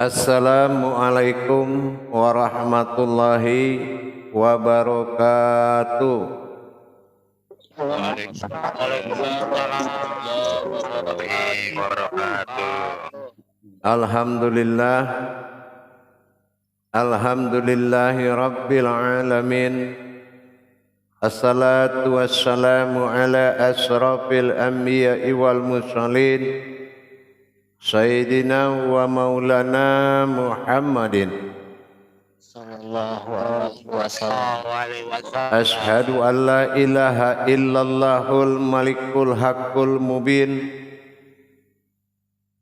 Assalamualaikum warahmatullahi wabarakatuh. Alhamdulillah, alhamdulillahi rabbil alamin. Assalatu wassalamu ala asrafil anbiya'i wal mursalin, Sayyidina wa maulana Muhammadin sallallahu alaihi wasallam. Ashhadu an la ilaha illallahul malikul haqqul mubin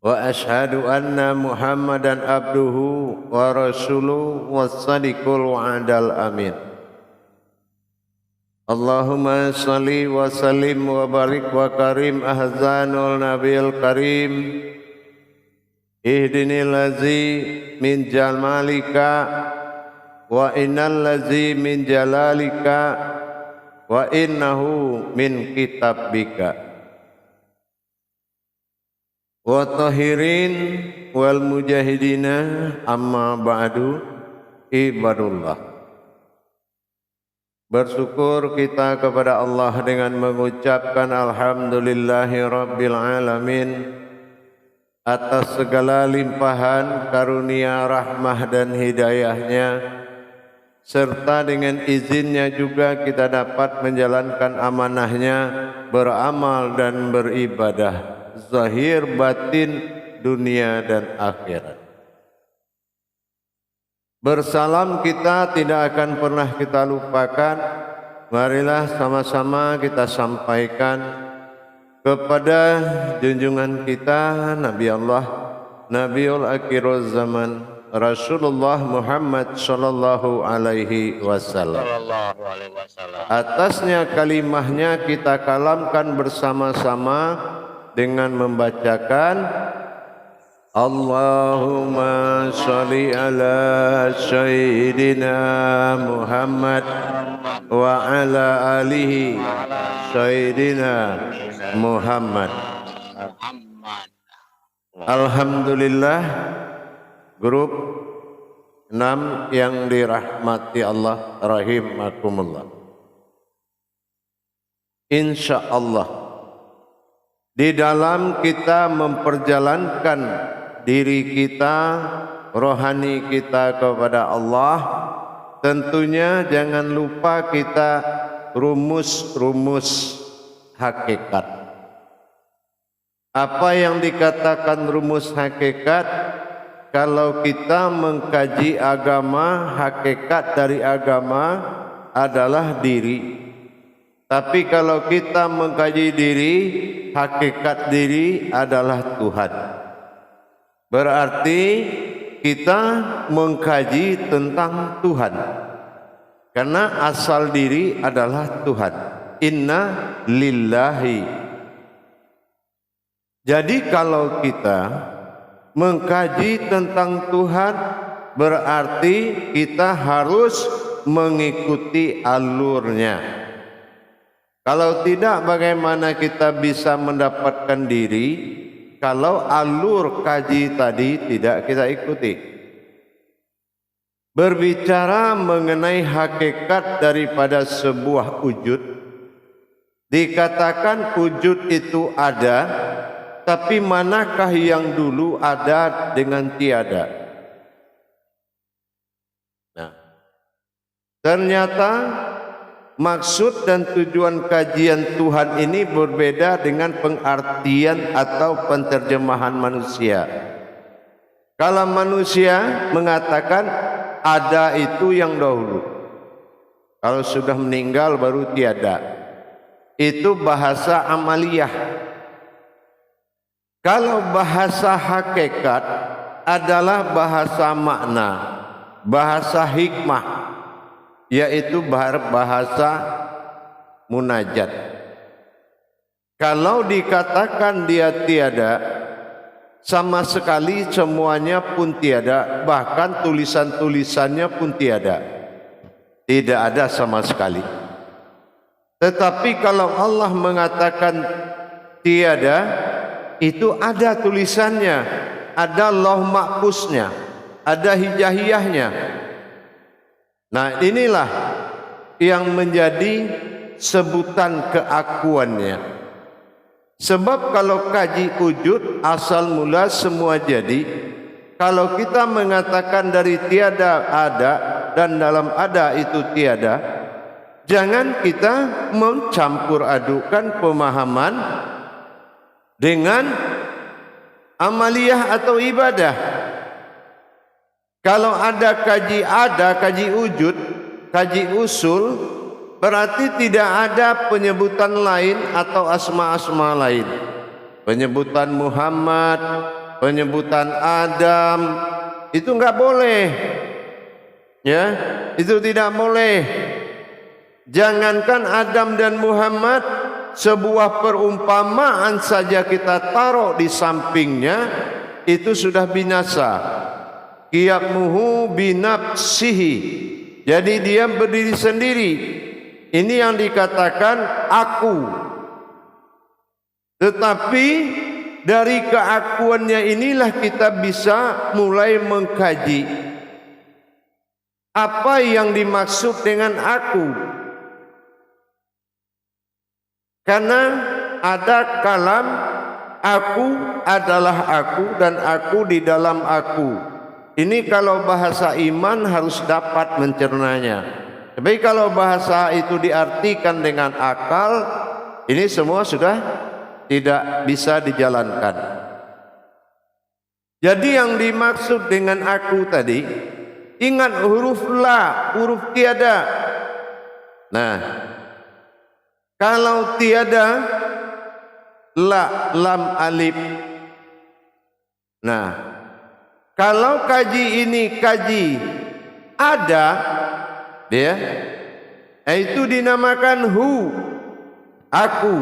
wa ashhadu anna Muhammadan abduhu wa rasuluhu wassadiqul wa'adal amin. Allahumma salli wa sallim wa barik wa karim ahzanul nabil karim. Ihdinil ladzi min jamalika wa innal ladzi min jalalika wa innahu min kitabika wa tahirin wal mujahidina amma ba'du ibadullah. Bersyukur kita kepada Allah dengan mengucapkan alhamdulillahi rabbil alamin atas segala limpahan karunia rahmah dan hidayahnya, serta dengan izinnya juga kita dapat menjalankan amanahnya, beramal dan beribadah zahir batin dunia dan akhirat. Bersalam kita tidak akan pernah kita lupakan. Marilah sama-sama kita sampaikan kepada junjungan kita Nabi Allah, Nabiul Akhirul Zaman, Rasulullah Muhammad sallallahu alaihi wasallam. Atasnya kalimahnya kita kalamkan bersama-sama dengan membacakan Allahumma sholli ala Sayyidina Muhammad wa ala alihi Sayyidina Muhammad. Alhamdulillah, grup 6 yang dirahmati Allah rahimakumullah. Insyaallah di dalam kita memperjalankan diri kita, rohani kita kepada Allah, tentunya jangan lupa kita rumus-rumus hakikat. Apa yang dikatakan rumus hakikat? Kalau kita mengkaji agama, hakikat dari agama adalah diri. Tapi kalau kita mengkaji diri, hakikat diri adalah Tuhan. Berarti kita mengkaji tentang Tuhan, karena asal diri adalah Tuhan. Inna lillahi. Jadi kalau kita mengkaji tentang Tuhan, berarti kita harus mengikuti alurnya. Kalau tidak, bagaimana kita bisa mendapatkan diri kalau alur kaji tadi tidak kita ikuti? Berbicara mengenai hakikat daripada sebuah wujud, dikatakan wujud itu ada, tapi manakah yang dulu ada dengan tiada? Nah, ternyata maksud dan tujuan kajian Tuhan ini berbeda dengan pengartian atau penterjemahan manusia. Kalau manusia mengatakan ada itu yang dahulu, kalau sudah meninggal baru tiada. Itu bahasa amaliyah. Kalau bahasa hakikat adalah bahasa makna, bahasa hikmah, yaitu bahasa munajat. Kalau dikatakan dia tiada, sama sekali semuanya pun tiada, bahkan tulisan-tulisannya pun tiada. Tidak ada sama sekali. Tetapi kalau Allah mengatakan tiada, itu ada tulisannya, ada lauh mahfuznya. ada hijaiyahnya. Nah, inilah yang menjadi sebutan keakuannya. Sebab kalau kaji wujud asal mula semua jadi, kalau kita mengatakan dari tiada ada dan dalam ada itu tiada, jangan kita mencampur adukan pemahaman dengan amaliyah atau ibadah. Kalau ada, kaji wujud, kaji usul, berarti tidak ada penyebutan lain atau asma-asma lain. Penyebutan Muhammad, penyebutan Adam, itu enggak boleh. Ya, itu tidak boleh. Jangankan Adam dan Muhammad, sebuah perumpamaan saja kita taruh di sampingnya, itu sudah binasa. Qiyamuhu binafsihi. Jadi dia berdiri sendiri. Ini yang dikatakan aku. Tetapi dari keakuannya inilah kita bisa mulai mengkaji apa yang dimaksud dengan aku. Karena ada kalam aku adalah aku dan aku di dalam aku. Ini kalau bahasa iman harus dapat mencernanya. Tapi kalau bahasa itu diartikan dengan akal, ini semua sudah tidak bisa dijalankan. Jadi yang dimaksud dengan aku tadi, ingat huruf la, huruf tiada. Nah, kalau tiada la, lam, alif. Nah, kalau kaji ini kaji ada, dia itu dinamakan hu, aku.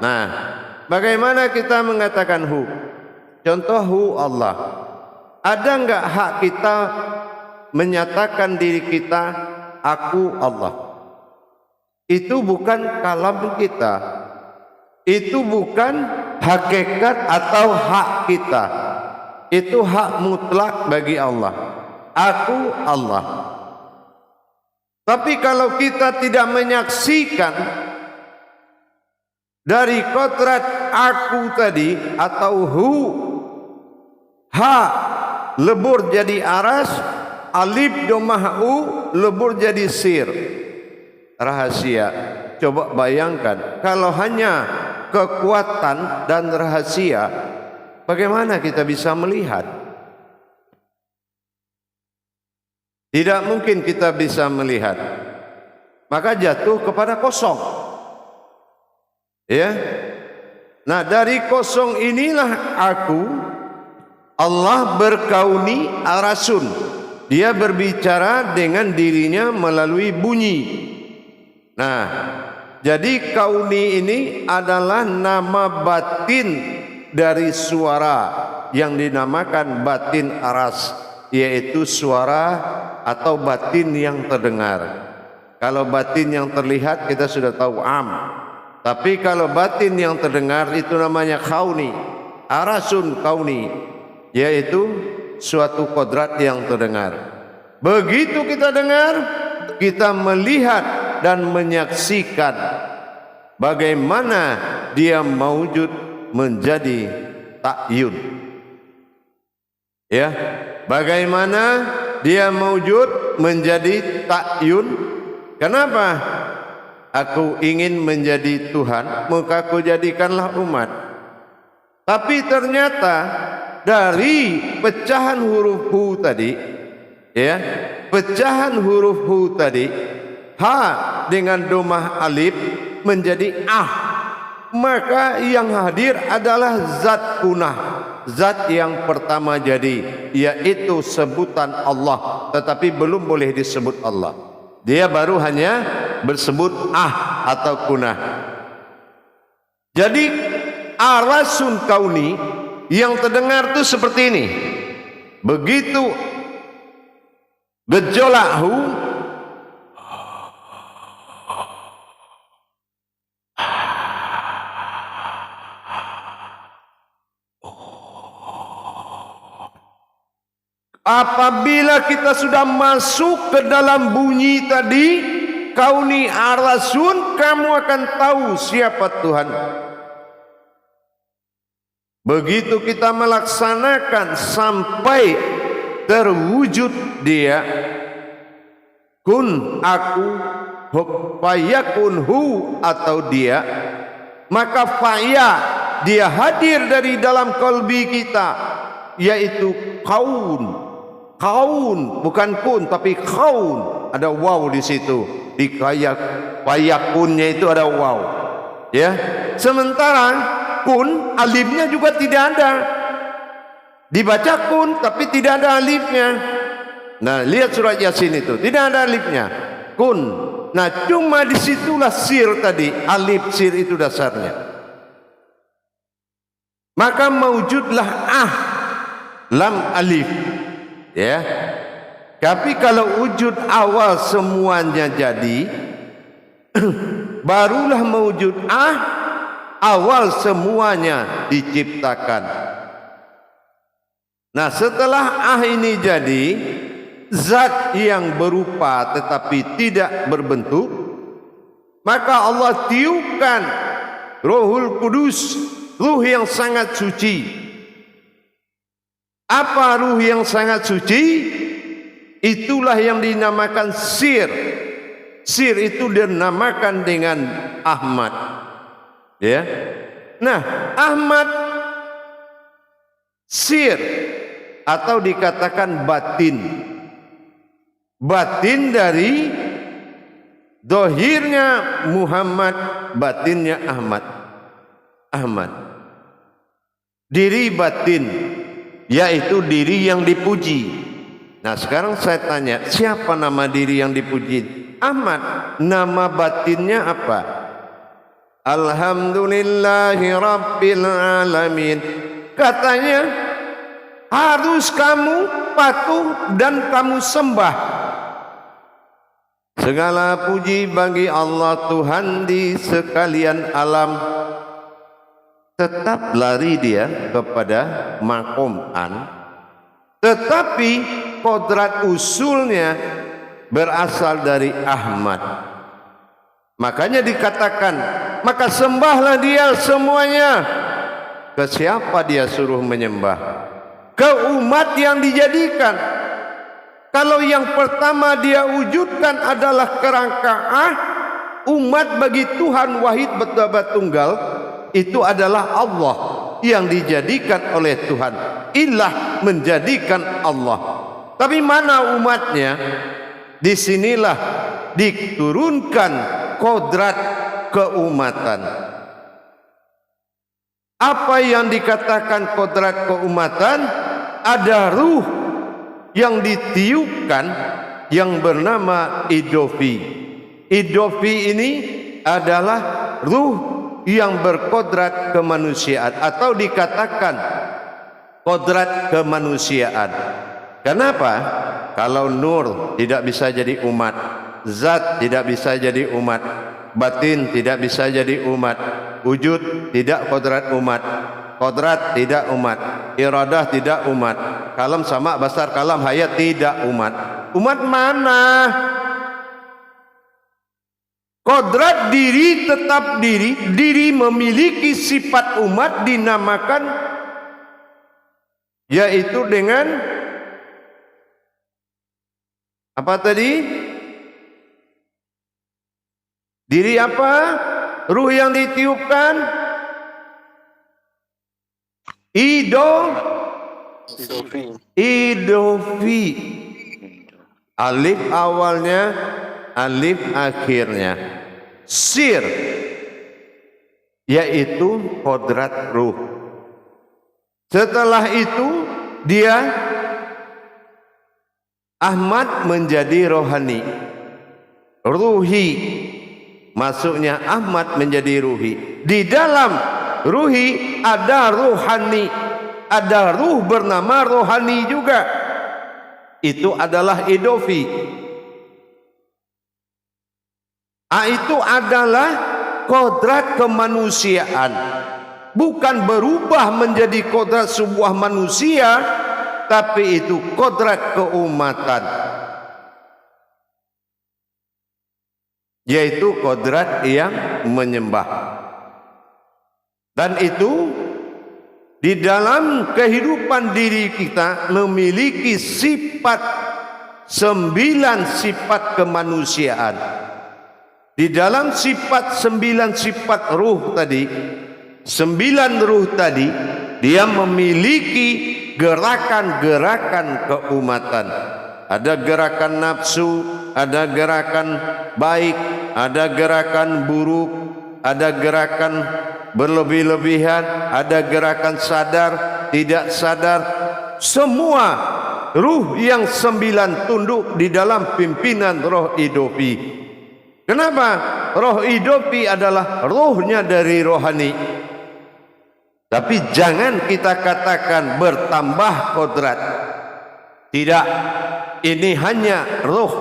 Nah, bagaimana kita mengatakan hu? Contoh hu Allah. Ada enggak hak kita menyatakan diri kita aku Allah? Itu bukan kalam kita. Itu bukan hakikat atau hak kita. Itu hak mutlak bagi Allah. Aku Allah. Tapi kalau kita tidak menyaksikan dari kodrat aku tadi atau hu, ha lebur jadi aras, alif domah u lebur jadi sir. Rahasia. Coba bayangkan kalau hanya kekuatan dan rahasia, bagaimana kita bisa melihat? Tidak mungkin kita bisa melihat. Maka jatuh kepada kosong. Ya. Nah, dari kosong inilah aku, Allah berkauni arasun. Dia berbicara dengan dirinya melalui bunyi. Nah, jadi kauni ini adalah nama batin dari suara yang dinamakan batin aras, yaitu suara atau batin yang terdengar. Kalau batin yang terlihat kita sudah tahu am. Tapi kalau batin yang terdengar itu namanya kauni, arasun kauni, yaitu suatu kodrat yang terdengar. Begitu kita dengar, kita melihat dan menyaksikan bagaimana dia maujud menjadi ta'yun. Ya, bagaimana dia maujud menjadi ta'yun? Kenapa? Aku ingin menjadi Tuhan, maka aku jadikanlah umat. Tapi ternyata dari pecahan huruf hu tadi, ya, pecahan huruf hu tadi, ha dengan domah alif menjadi ah. Maka yang hadir adalah zat kunah, zat yang pertama jadi, yaitu sebutan Allah, tetapi belum boleh disebut Allah. Dia baru hanya bersebut ah atau kunah. Jadi arasun kauni yang terdengar itu seperti ini. Begitu gejolak hu, Apabila kita sudah masuk ke dalam bunyi tadi, kauni arasun, kamu akan tahu siapa Tuhan. Begitu kita melaksanakan sampai terwujud dia, kun aku, fayakun hu atau dia, maka faya dia hadir dari dalam kalbi kita, yaitu kaun. Kaun bukan kun tapi kaun, ada waw di situ. Di fayakunnya itu ada waw, ya. Sementara kun alifnya juga tidak ada, dibaca kun tapi tidak ada alifnya. Nah, lihat surat Yasin itu tidak ada alifnya, kun. Nah, cuma disitulah sir tadi, alif sir itu dasarnya. Maka mewujudlah lam alif, ya. Tapi kalau wujud awal semuanya jadi barulah mewujud awal semuanya diciptakan. Nah, setelah ini jadi zat yang berupa tetapi tidak berbentuk, maka Allah tiupkan Rohul Kudus, ruh yang sangat suci. Apa ruh yang sangat suci? Itulah yang dinamakan sir. Sir itu dinamakan dengan Ahmad, ya. Nah, Ahmad sir atau dikatakan batin. Batin dari dohirnya Muhammad, batinnya Ahmad. Ahmad diri batin, yaitu diri yang dipuji. Nah, sekarang saya tanya, siapa nama diri yang dipuji? Ahmad. Nama batinnya apa? Alhamdulillahi Rabbil Alamin. Katanya harus kamu patuh dan kamu sembah. Segala puji bagi Allah Tuhan di sekalian alam. Tetap lari dia kepada makom an, tetapi kodrat usulnya berasal dari Ahmad. Makanya dikatakan, maka sembahlah dia semuanya. Ke siapa dia suruh menyembah? Ke umat yang dijadikan. Kalau yang pertama dia wujudkan adalah kerangka umat bagi Tuhan wahid betapa tunggal, itu adalah Allah yang dijadikan oleh Tuhan. Ilah menjadikan Allah. Tapi mana umatnya? Disinilah diturunkan kodrat keumatan. Apa yang dikatakan kodrat keumatan? Ada ruh yang ditiupkan yang bernama Idofi. Idofi ini adalah ruh yang berkodrat kemanusiaan atau dikatakan kodrat kemanusiaan. Kenapa? Kalau nur tidak bisa jadi umat, zat tidak bisa jadi umat, batin tidak bisa jadi umat, wujud tidak kodrat umat, kodrat tidak umat, iradah tidak umat, kalam sama basar kalam hayat tidak umat. Umat mana? Kodrat diri tetap diri, diri memiliki sifat umat dinamakan, yaitu dengan apa tadi? Diri apa? Ruh yang ditiupkan? Idofi. Alif awalnya, alif akhirnya. Sir, yaitu kodrat ruh. Setelah itu dia Ahmad menjadi rohani, ruhi. Masuknya Ahmad menjadi ruhi. Di dalam ruhi ada rohani, ada ruh bernama rohani juga. Itu adalah Idofi. Itu adalah kodrat kemanusiaan. Bukan berubah menjadi kodrat sebuah manusia, tapi itu kodrat keumatan, yaitu kodrat yang menyembah. Dan itu di dalam kehidupan diri kita memiliki sifat 9 sifat kemanusiaan. Di dalam sifat 9 sifat ruh tadi, 9 ruh tadi, dia memiliki gerakan-gerakan keumatan. Ada gerakan nafsu, ada gerakan baik, ada gerakan buruk, ada gerakan berlebih-lebihan, ada gerakan sadar, tidak sadar. Semua ruh yang 9 tunduk di dalam pimpinan roh idofi. Kenapa? Roh idofi adalah rohnya dari rohani. Tapi jangan kita katakan bertambah kodrat. Tidak, ini hanya roh.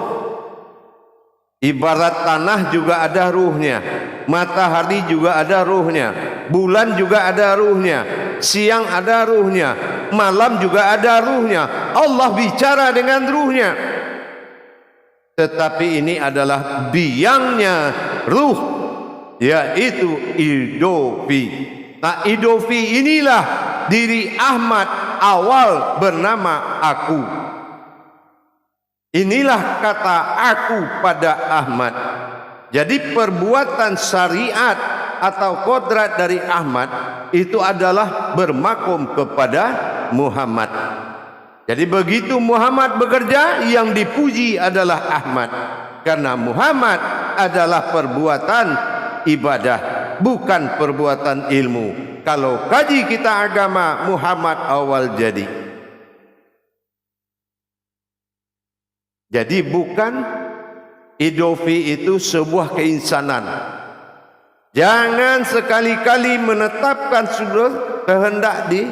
Ibarat tanah juga ada ruhnya, matahari juga ada ruhnya, bulan juga ada ruhnya, siang ada ruhnya, malam juga ada ruhnya. Allah bicara dengan ruhnya. Tetapi ini adalah biangnya ruh, yaitu idofi. Nah, idofi inilah diri Ahmad awal bernama aku. Inilah kata aku pada Ahmad. Jadi perbuatan syariat atau kodrat dari Ahmad itu adalah bermakom kepada Muhammad. Jadi begitu Muhammad bekerja, yang dipuji adalah Ahmad. Karena Muhammad adalah perbuatan ibadah, bukan perbuatan ilmu. Kalau kaji kita agama, Muhammad awal jadi. Jadi bukan idofi itu sebuah keinsanan. Jangan sekali-kali menetapkan sudah kehendak di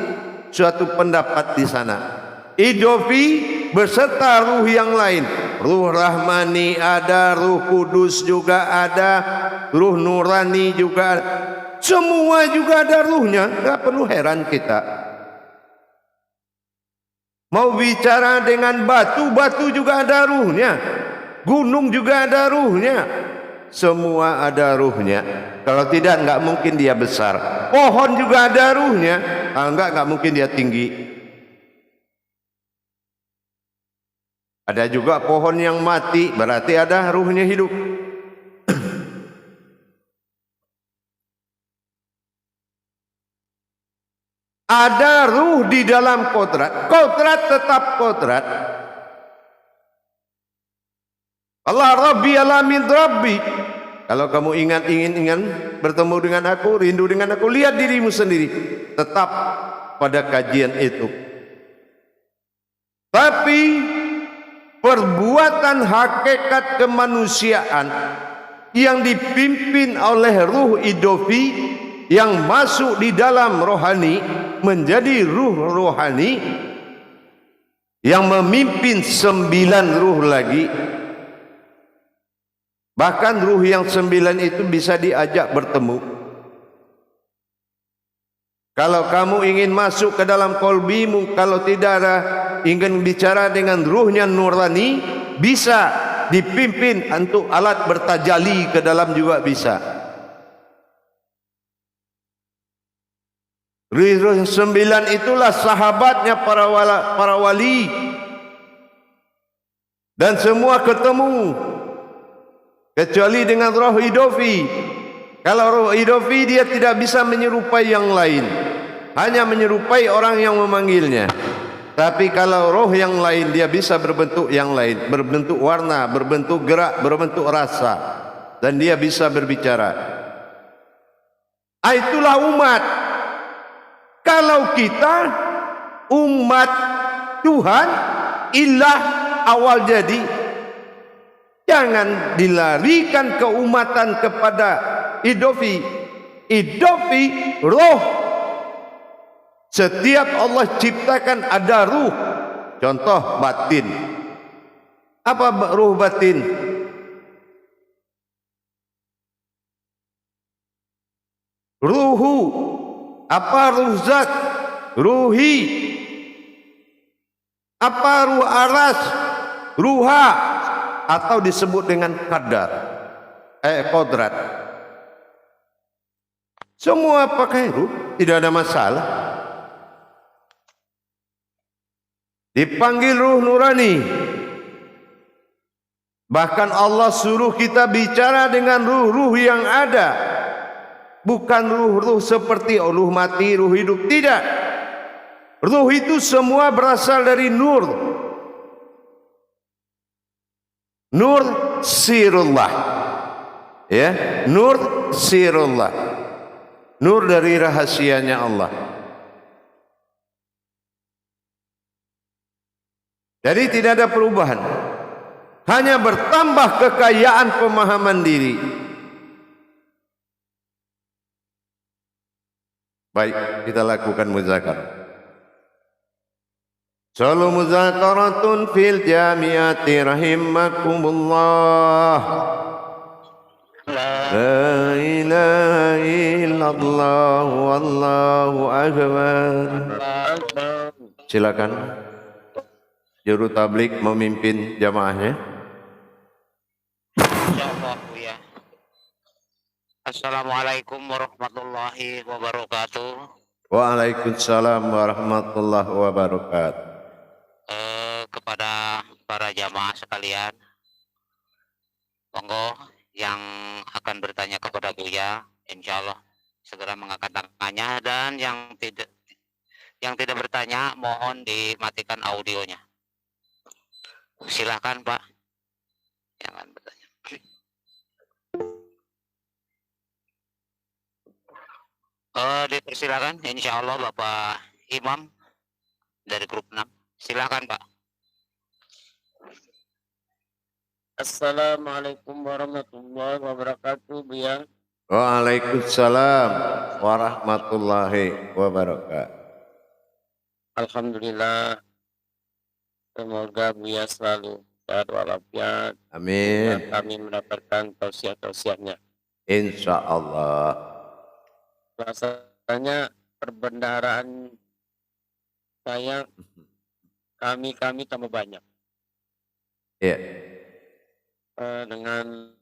suatu pendapat di sana. Idofi beserta ruh yang lain. Ruh Rahmani ada, Ruh Kudus juga ada, Ruh Nurani juga ada. Semua juga ada ruhnya. Tidak perlu heran kita. Mau bicara dengan batu, batu juga ada ruhnya. Gunung juga ada ruhnya. Semua ada ruhnya. Kalau tidak, enggak mungkin dia besar. Pohon juga ada ruhnya. Kalau enggak mungkin dia tinggi. Ada juga pohon yang mati, berarti ada ruhnya hidup. Ada ruh di dalam kodrat. Kodrat tetap kodrat. Allah Rabbi alamin Rabbi. Kalau kamu ingin bertemu dengan aku, rindu dengan aku, lihat dirimu sendiri. Tetap pada kajian itu. Tapi perbuatan hakikat kemanusiaan yang dipimpin oleh ruh idofi yang masuk di dalam rohani menjadi ruh rohani yang memimpin 9 ruh lagi. Bahkan ruh yang 9 itu bisa diajak bertemu. Kalau kamu ingin masuk ke dalam kolbimu, kalau tidak ada ingin bicara dengan ruhnya nurani, bisa dipimpin untuk alat bertajali ke dalam juga bisa. Ruh 9 itulah sahabatnya para wali. Dan semua ketemu. Kecuali dengan roh idofi. Kalau roh idofi dia tidak bisa menyerupai yang lain. Hanya menyerupai orang yang memanggilnya. Tapi kalau roh yang lain dia bisa berbentuk yang lain. Berbentuk warna, berbentuk gerak, berbentuk rasa. Dan dia bisa berbicara. Itulah umat. Kalau kita umat Tuhan, ilah awal jadi, jangan dilarikan keumatan kepada idofi. Idofi roh. Setiap Allah ciptakan ada ruh. Contoh batin. Apa ruh batin? Ruhu. Apa ruh zat? Ruhi. Apa ruh aras, ruha, atau disebut dengan qadar, kodrat. Semua pakai ruh, tidak ada masalah. Dipanggil ruh nurani. Bahkan Allah suruh kita bicara dengan ruh-ruh yang ada. Bukan ruh-ruh seperti ruh mati, ruh hidup, tidak. Ruh itu semua berasal dari nur. Nur sirullah. Ya, nur sirullah. Nur dari rahasianya Allah. Jadi tidak ada perubahan. Hanya bertambah kekayaan pemahaman diri. Baik, kita lakukan muzakarah. Salu muzakaratun fil jamiati rahimakumullah. La ilaha illallah wallahu akbar. Silakan juru tablik memimpin jamaahnya. Insyaallah ya. Assalamualaikum warahmatullahi wabarakatuh. Waalaikumsalam warahmatullahi wabarakatuh. Kepada para jamaah sekalian, monggo yang akan bertanya kepada Buya, insyaallah segera mengangkat tangannya, dan yang tidak bertanya mohon dimatikan audionya. Silakan Pak yang akan bertanya. Dipersilakan insyaallah Bapak Imam dari grup 6. Silakan Pak. Assalamualaikum warahmatullahi wabarakatuh, Buya. Waalaikumsalam warahmatullahi wabarakatuh. Alhamdulillah. Semoga Buya selalu sehat walafiat. Amin. Dan kami mendapatkan tausiah-tausiahnya. Insya Allah. Rasanya perbendaharaan saya kami tambah banyak. Ya. Dengan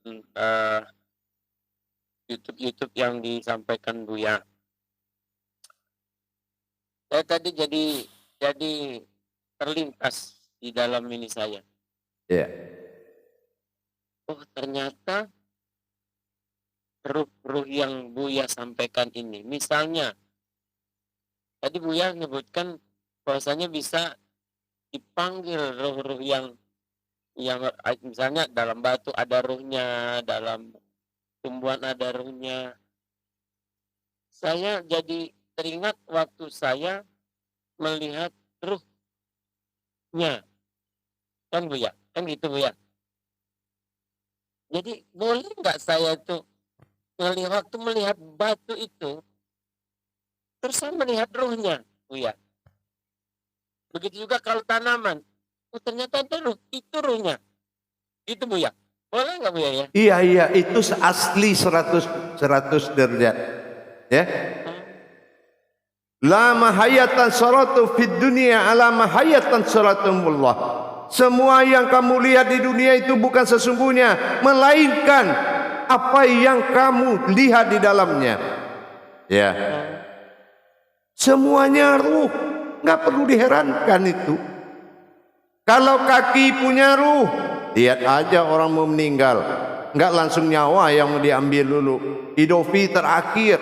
YouTube yang disampaikan Buya. Saya tadi jadi terlintas di dalam ini saya. Ya. Oh, ternyata ruh yang Buya sampaikan ini, misalnya tadi Buya menyebutkan bahwasanya bisa dipanggil ruh-ruh yang misalnya dalam batu ada ruhnya, dalam tumbuhan ada ruhnya. Saya jadi teringat waktu saya melihat ruhnya, kan Buya, kan gitu Buya. Jadi boleh nggak saya tuh waktu melihat batu itu terus saya melihat ruhnya, Buya. Begitu juga kalau tanaman, oh ternyata ada ruh, itu ruhnya, itu Buya. Boleh nggak Buya ya? Iya, itu asli 100 derajat. Ya. La mahayatan salatu fid dunia ala mahayatan salatumullah. Semua yang kamu lihat di dunia itu bukan sesungguhnya, melainkan apa yang kamu lihat di dalamnya. Ya. Semuanya ruh, nggak perlu diherankan itu. Kalau kaki punya ruh, lihat aja orang mau meninggal, nggak langsung nyawa yang mau diambil dulu, idofi terakhir,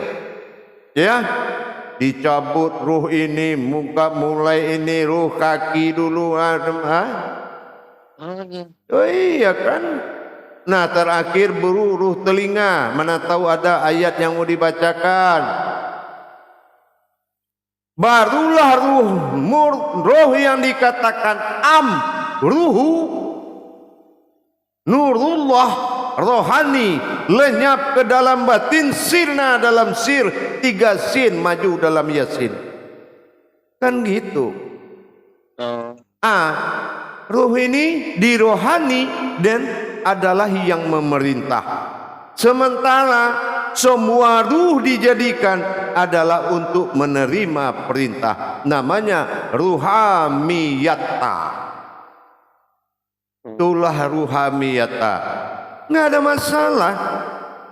ya, dicabut ruh ini, muka mulai ini ruh kaki dulu, oh iya kan. Nah terakhir ruh telinga, mana tahu ada ayat yang mau dibacakan. Barulah roh yang dikatakan ruhu, nurullah, rohani, lenyap ke dalam batin, sirna dalam sir, 3 sin maju dalam yasin. Kan gitu. Ruh ini dirohani dan adalah yang memerintah. Sementara semua ruh dijadikan adalah untuk menerima perintah. namanya ruhamiyata. Itulah ruhamiyata, nggak ada masalah.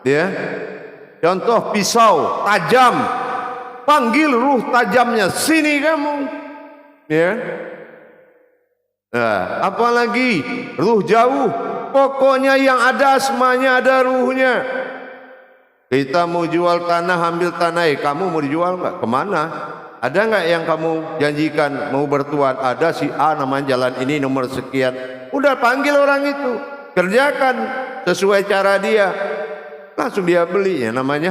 Ya, contoh pisau tajam, panggil ruh tajamnya, sini kamu. Ya, nah, apalagi ruh jauh, pokoknya yang ada asmanya, ada ruhnya. Kita mau jual tanah, ambil tanah, kamu mau dijual nggak? Kemana? Ada nggak yang kamu janjikan mau bertuan? Ada, si A namanya jalan ini nomor sekian. Udah panggil orang itu, kerjakan sesuai cara dia, langsung dia beli. Ya namanya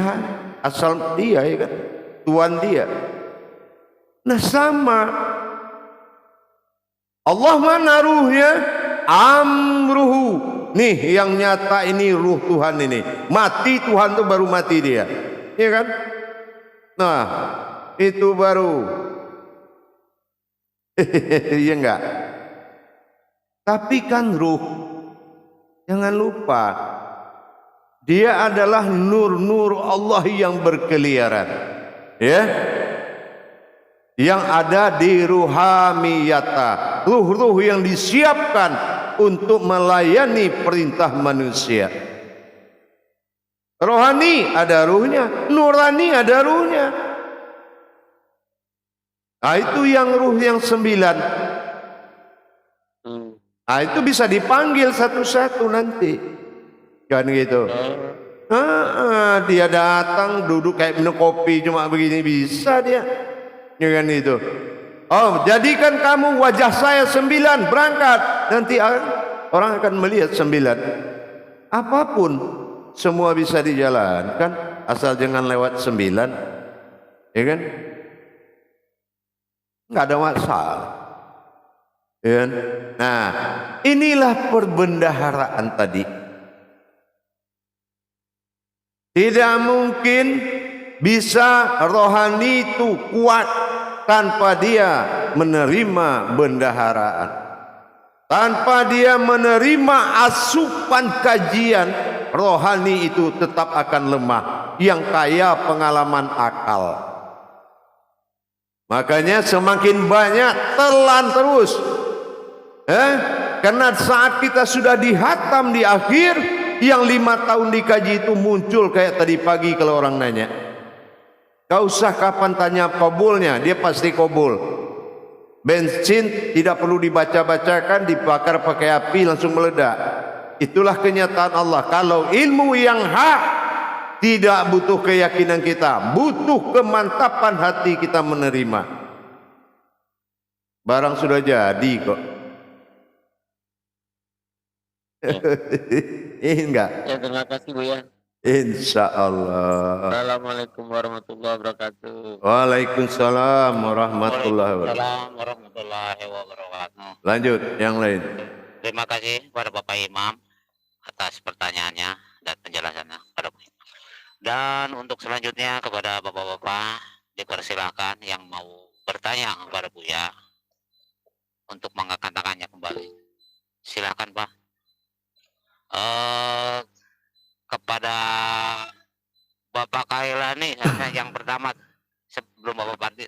asal dia, ya kan, tuan dia. Nah sama Allah, mana ruhnya? Amruhu. Nih yang nyata ini ruh Tuhan ini. Mati Tuhan tuh baru mati dia. Iya kan? Nah, itu baru. Iya enggak? Tapi kan ruh, jangan lupa, dia adalah nur-nur Allah yang berkeliaran. Ya. Yang ada di ruhamiyata, ruh-ruh yang disiapkan untuk melayani perintah manusia. Rohani ada ruhnya, nurani ada ruhnya. Nah itu yang ruh yang 9. Nah itu bisa dipanggil satu-satu nanti, kan gitu. Dia datang duduk kayak minum kopi cuma begini, bisa dia. Ya kan itu. Oh, jadikan kamu wajah saya 9, berangkat. Nanti orang akan melihat 9. Apapun semua bisa dijalankan, asal jangan lewat 9. Ya kan? Enggak ada masalah. Ya kan? Nah, inilah perbendaharaan tadi. Tidak mungkin bisa rohani itu kuat tanpa dia menerima bendaharaan, tanpa dia menerima asupan kajian. Rohani itu tetap akan lemah, yang kaya pengalaman akal. Makanya semakin banyak telan terus, karena saat kita sudah dihatam di akhir, yang 5 tahun dikaji itu muncul kayak tadi pagi kalau orang nanya. Gak usah kapan tanya kabulnya, dia pasti kabul. Bensin tidak perlu dibaca-bacakan, dibakar pakai api langsung meledak. Itulah kenyataan Allah. Kalau ilmu yang hak tidak butuh keyakinan kita, butuh kemantapan hati kita menerima. Barang sudah jadi kok. Enggak. Ya, terima kasih Bu ya. Insya Allah. Assalamualaikum warahmatullahi wabarakatuh. Waalaikumsalam warahmatullahi wabarakatuh. Waalaikumsalam warahmatullahi wabarakatuh. Lanjut yang lain. Terima kasih kepada Bapak Imam atas pertanyaannya dan penjelasannya kepada Bapak Imam. Dan untuk selanjutnya kepada Bapak-bapak dipersilakan yang mau bertanya kepada Buya untuk mengangkat tangannya kembali. Silakan Pak. Kepada Bapak Kailani yang pertama sebelum Bapak Panti.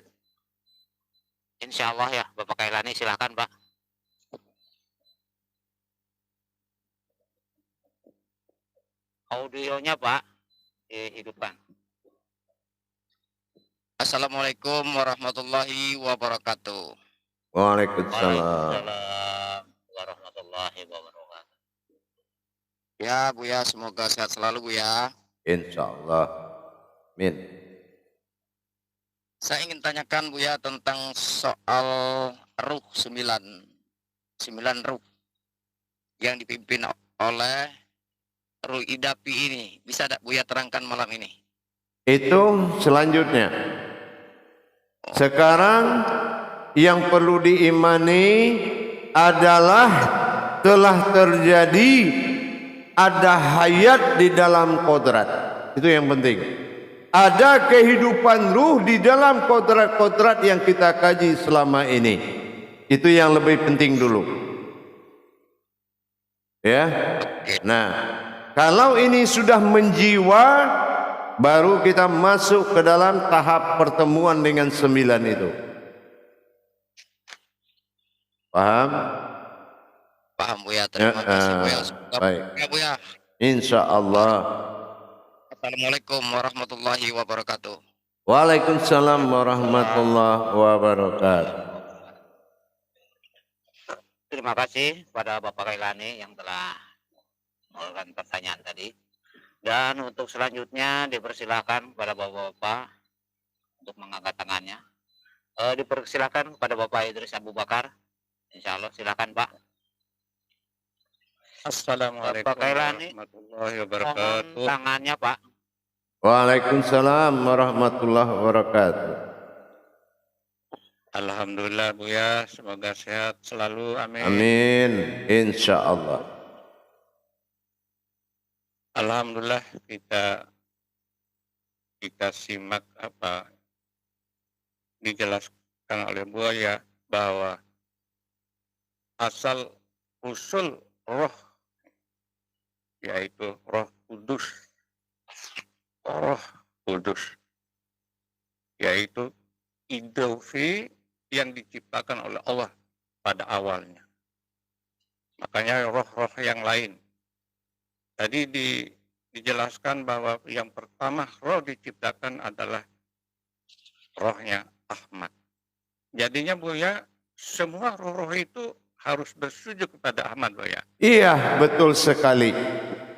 Insya Allah ya Bapak Kailani, silakan Pak. Audionya Pak dihidupkan. Assalamualaikum warahmatullahi wabarakatuh. Waalaikumsalam. Waalaikumsalam warahmatullahi wabarakatuh. Ya Buya, semoga sehat selalu Buya. Insya Allah. Amin. Saya ingin tanyakan Buya tentang soal ruh 9 ruh yang dipimpin oleh ruh idapi ini. Bisa tak Buya terangkan malam ini? Itu selanjutnya. Sekarang yang perlu diimani adalah telah terjadi ada hayat di dalam kodrat. Itu yang penting. Ada kehidupan ruh di dalam kodrat-kodrat yang kita kaji selama ini. Itu yang lebih penting dulu. Ya. Nah, kalau ini sudah menjiwa, baru kita masuk ke dalam tahap pertemuan dengan 9 itu. Paham? Paham Buya, terima kasih Buya. Baik. Ya Buya. Insya Allah. Assalamualaikum warahmatullahi wabarakatuh. Waalaikumsalam warahmatullahi wabarakatuh. Terima kasih kepada Bapak Kailani yang telah melakukan pertanyaan tadi. Dan untuk selanjutnya dipersilakan kepada Bapak-Bapak untuk mengangkat tangannya. Dipersilakan kepada Bapak Idris Abu Bakar. Insya Allah silakan Pak. Assalamualaikum Bapak Kailani, warahmatullahi mohon wabarakatuh. tangannya Pak. Waalaikumsalam warahmatullahi wabarakatuh. Alhamdulillah Buya, semoga sehat selalu. Amin. Amin. Insya Allah. Alhamdulillah kita simak apa dijelaskan oleh Buya bahwa asal usul roh yaitu roh kudus yaitu idofi yang diciptakan oleh Allah pada awalnya. Makanya roh-roh yang lain. Tadi dijelaskan bahwa yang pertama roh diciptakan adalah rohnya Ahmad. Jadinya Buya, semua roh-roh itu harus bersujud kepada Ahmad Buya. Iya, betul sekali.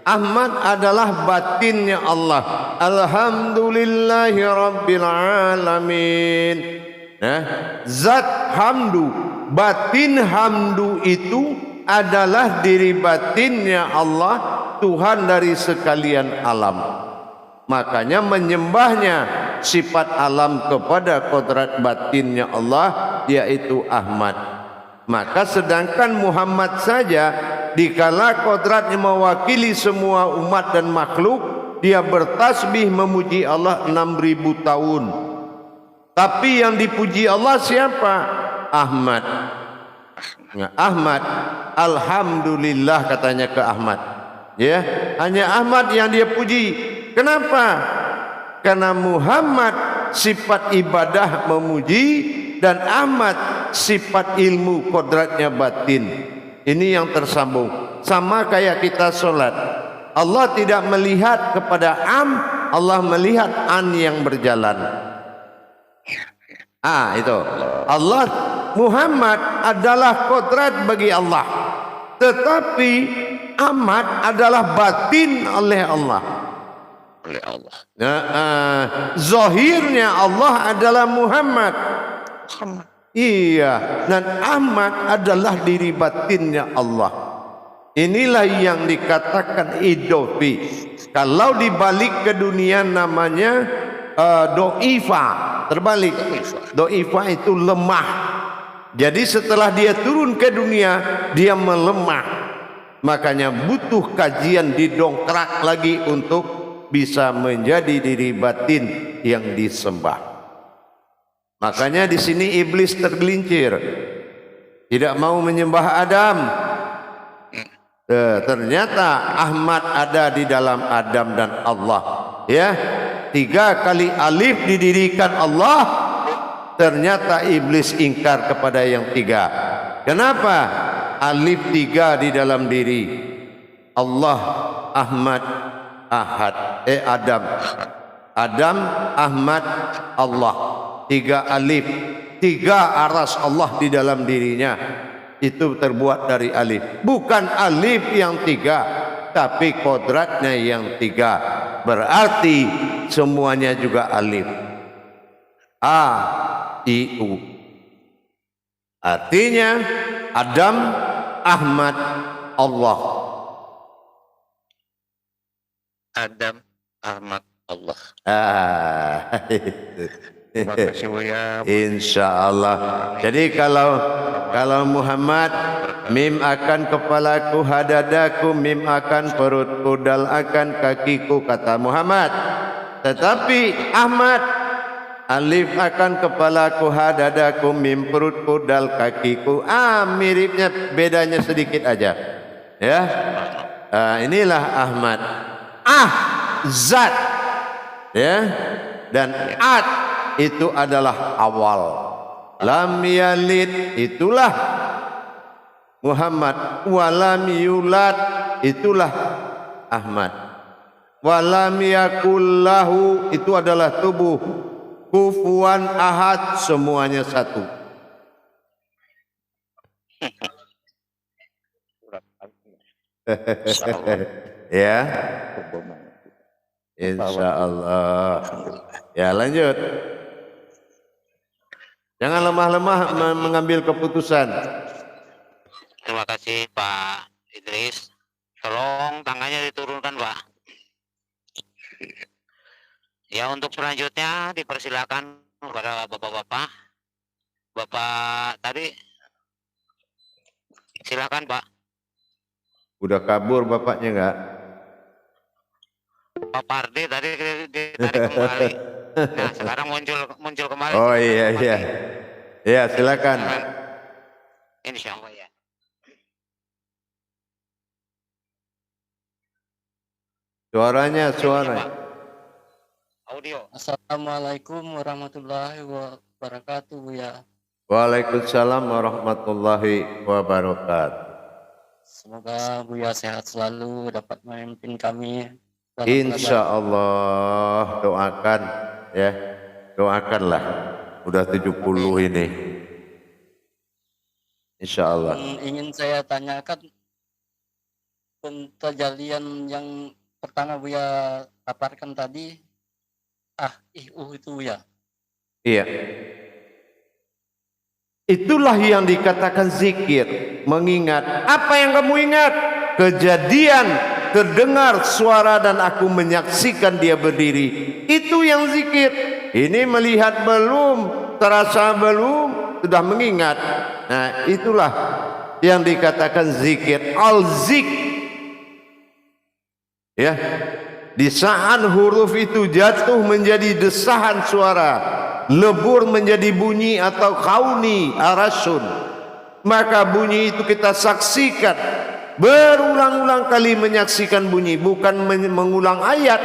Ahmad adalah batinnya Allah. Alhamdulillahi Rabbil Alamin. Nah, zat hamdu, batin hamdu itu adalah diri batinnya Allah, Tuhan dari sekalian alam. Makanya menyembahnya sifat alam kepada kodrat batinnya Allah, yaitu Ahmad. Maka sedangkan Muhammad saja dikala kodratnya mewakili semua umat dan makhluk, dia bertasbih memuji Allah 6.000 tahun. Tapi yang dipuji Allah siapa? Ahmad. Nah, Ahmad, alhamdulillah katanya ke Ahmad. Ya, hanya Ahmad yang dia puji. Kenapa? Karena Muhammad sifat ibadah memuji dan Ahmad sifat ilmu kodratnya batin. Ini yang tersambung. Sama kayak kita sholat. Allah tidak melihat kepada Allah melihat an yang berjalan. Itu. Allah, Muhammad adalah kodrat bagi Allah. Tetapi Ahmad adalah batin oleh Allah. Oleh Allah. Zahirnya Allah adalah Muhammad. Iya, dan Ahmad adalah diri batinnya Allah. Inilah yang dikatakan idofi. Kalau dibalik ke dunia namanya do'ifa. Terbalik. Do'ifa itu lemah. Jadi setelah dia turun ke dunia, dia melemah. Makanya butuh kajian, didongkrak lagi untuk bisa menjadi diri batin yang disembah. Makanya di sini iblis tergelincir, tidak mau menyembah Adam. Ternyata Ahmad ada di dalam Adam dan Allah. Ya, 3 kali alif didirikan Allah. Ternyata iblis ingkar kepada yang 3. Kenapa? Alif 3 di dalam diri Allah, Ahmad, Ahad, Adam, Ahmad, Allah. 3 alif, 3 aras Allah di dalam dirinya. Itu terbuat dari alif. Bukan alif yang 3, tapi kodratnya yang 3. Berarti semuanya juga alif. A, I, U. Artinya Adam, Ahmad, Allah. Adam, Ahmad, Allah. Terima kasih Buya. Insya Allah. Jadi kalau Muhammad, mim akan kepalaku, hadadaku, mim akan perutku, dal akan kakiku, kata Muhammad. Tetapi Ahmad, alif akan kepalaku, hadadaku, mim perutku, dal kakiku. Miripnya, bedanya sedikit aja. Ya, inilah Ahmad. Zat, ya, dan itu adalah awal. Lam yalid, itulah Muhammad. Walam yulad, itulah Ahmad. Walam yakullahu, itu adalah tubuh. Kufuwan ahad, semuanya satu. Ya, insya Allah. Ya, lanjut. Jangan lemah-lemah mengambil keputusan. Terima kasih Pak Idris. Tolong tangannya diturunkan Pak. Ya, untuk selanjutnya dipersilakan kepada bapak-bapak. Bapak tadi silakan Pak. Udah kabur bapaknya enggak? Pak Pardi tadi ditarik kembali. Nah, sekarang muncul kembali. Oh iya iya. Ya, silakan. Insya Allah ya. Suaranya. Audio. Assalamualaikum warahmatullahi wabarakatuh, Buya. Waalaikumsalam warahmatullahi wabarakatuh. Semoga Buya sehat selalu, dapat memimpin kami. Insya Allah, doakan ya, doakanlah. Udah 70 ini. Insya Allah. Ingin saya tanyakan pentajalian yang pertama Buya paparkan tadi, itu Buya. Iya. Itulah yang dikatakan zikir, mengingat. Apa yang kamu ingat? Kejadian, terdengar suara dan aku menyaksikan dia berdiri. Itu yang zikir. Ini melihat belum, terasa belum, sudah mengingat. Nah, itulah yang dikatakan zikir. Al-zik. Ya. Desahan huruf itu jatuh menjadi desahan suara, lebur menjadi bunyi atau kauni arasun, maka bunyi itu kita saksikan, berulang-ulang kali menyaksikan bunyi, bukan mengulang ayat.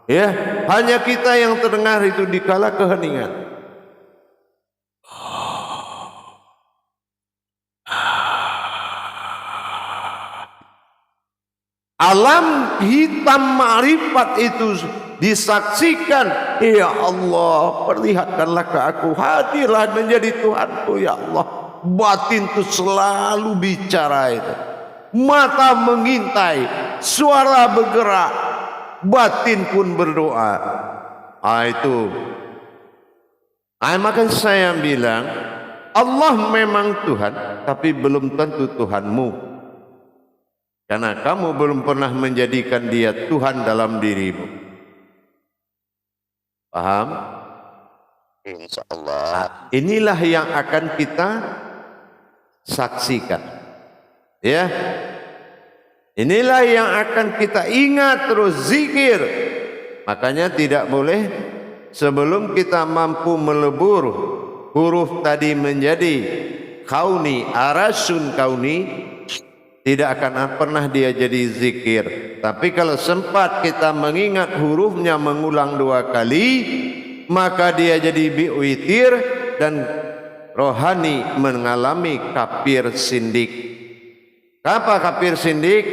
Ya, hanya kita yang terdengar itu dikala keheningan. Alam hitam ma'rifat itu disaksikan. Ya Allah, perlihatkanlah ke aku, hadirlah menjadi Tuhanku ya Allah. Batin itu selalu bicara itu. Mata mengintai, suara bergerak, batin pun berdoa. Itu. Maka saya bilang, Allah memang Tuhan, tapi belum tentu Tuhanmu. Karena kamu belum pernah menjadikan dia Tuhan dalam dirimu. Paham? Insya Allah. Inilah yang akan kita saksikan. Ya. Inilah yang akan kita ingat terus, zikir. Makanya tidak boleh sebelum kita mampu melebur huruf tadi menjadi kauni, arasun kauni, tidak akan pernah dia jadi zikir. Tapi kalau sempat kita mengingat hurufnya mengulang 2 kali, maka dia jadi biwitir dan rohani mengalami kafir sindik. Apa kafir sindik?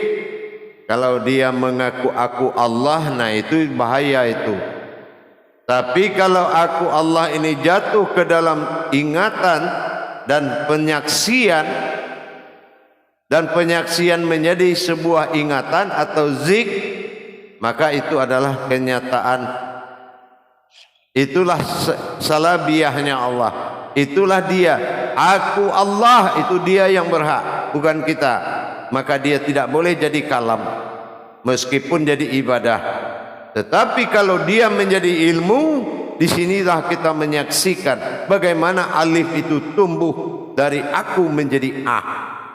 Kalau dia mengaku aku Allah, nah itu bahaya itu. Tapi kalau aku Allah ini jatuh ke dalam ingatan dan penyaksian, dan penyaksian menjadi sebuah ingatan atau zik, maka itu adalah kenyataan. Itulah salabiyahnya Allah. Itulah dia. Aku Allah, itu dia yang berhak, bukan kita. Maka dia tidak boleh jadi kalam, meskipun jadi ibadah. Tetapi kalau dia menjadi ilmu, disinilah kita menyaksikan bagaimana alif itu tumbuh dari aku menjadi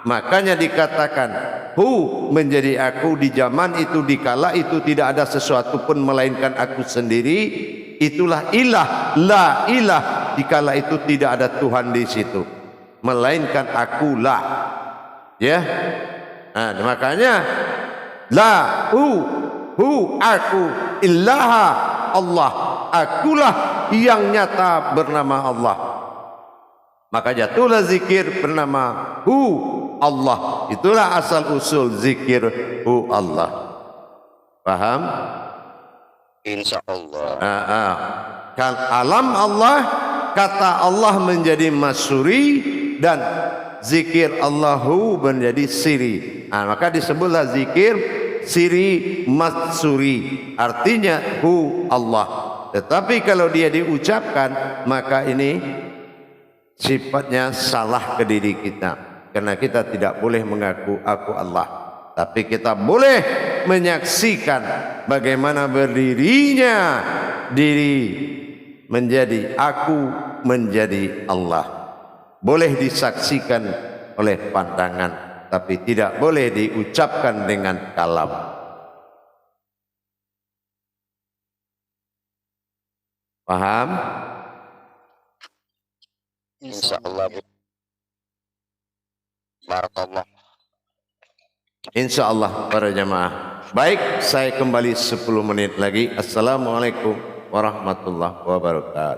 Makanya dikatakan hu menjadi aku di zaman itu, di kala itu tidak ada sesuatu pun melainkan aku sendiri. Itulah ilah, la ilah. Di kala itu tidak ada Tuhan di situ melainkan aku la. Ya. Nah, makanya la hu aku illaha Allah, akulah yang nyata bernama Allah. Maka jatuhlah zikir bernama Hu Allah. Itulah asal usul zikir Hu Allah. Paham? Insya Allah. Kan alam Allah, kata Allah menjadi masuri dan zikir Allahu menjadi siri. Maka disebutlah zikir siri matsuri, artinya Hu Allah. Tetapi kalau dia diucapkan, maka ini sifatnya salah ke diri kita, karena kita tidak boleh mengaku aku Allah, tapi kita boleh menyaksikan bagaimana berdirinya diri menjadi aku, menjadi Allah. Boleh disaksikan oleh pandangan, tapi tidak boleh diucapkan dengan kalam. Paham? Insya Allah. Barakallah. Insya Allah para jamaah. Baik, saya kembali 10 menit lagi. Assalamualaikum warahmatullahi wabarakatuh.